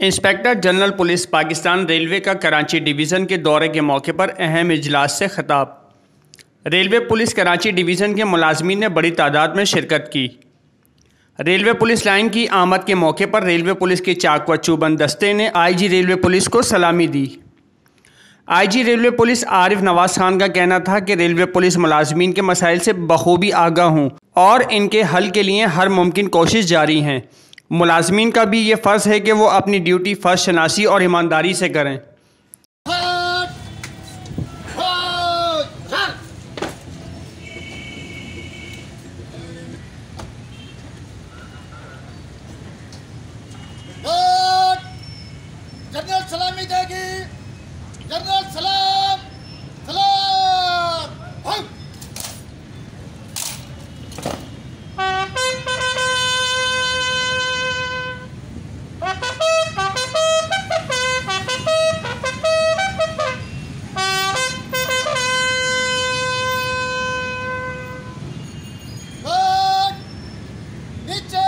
Inspector general police Pakistan railway का Karachi division के दौरे के मौके पर अहम इजलास से खिताब। रेलवे पुलिस कराची डिवीज़न के मुलाजमीन ने बड़ी तादाद में शिरकत की। रेलवे पुलिस लाइन की आमद के मौके पर रेलवे पुलिस के चाक व चूबंद दस्ते ने आईजी रेलवे पुलिस को सलामी दी। IG railway police Arif Nawaz Khan का कहना था कि रेलवे पुलिस मुलाजमीन के मसाइल से बखूबी आगाह हूँ और इनके हल के लिए हर मुमकिन कोशिश जारी हैं। मुलाजमीन का भी ये फ़र्ज़ है कि वो अपनी ड्यूटी फ़र्ज शनासी और ईमानदारी से करें। जनरल सलामी देगी। जनरल सलाम सलाम। नीचे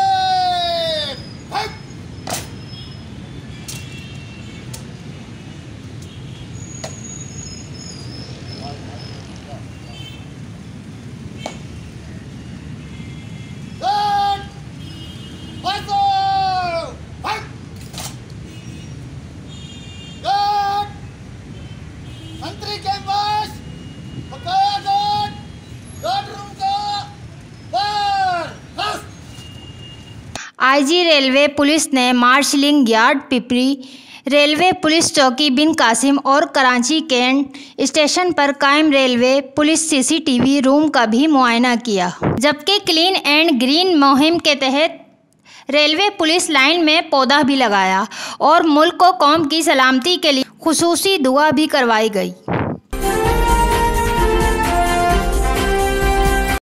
मंत्री के पास बकाया गार्ड रूम का बाहर। आईजी रेलवे पुलिस ने marshalling yard Pipri, railway police चौकी बिन कासिम और कराची कैंट स्टेशन पर कायम रेलवे पुलिस सीसीटीवी रूम का भी मुआयना किया, जबकि क्लीन एंड ग्रीन मुहिम के तहत रेलवे पुलिस लाइन में पौधा भी लगाया और मुल्क को कौम की सलामती के लिए खुसूसी दुआ भी करवाई गई।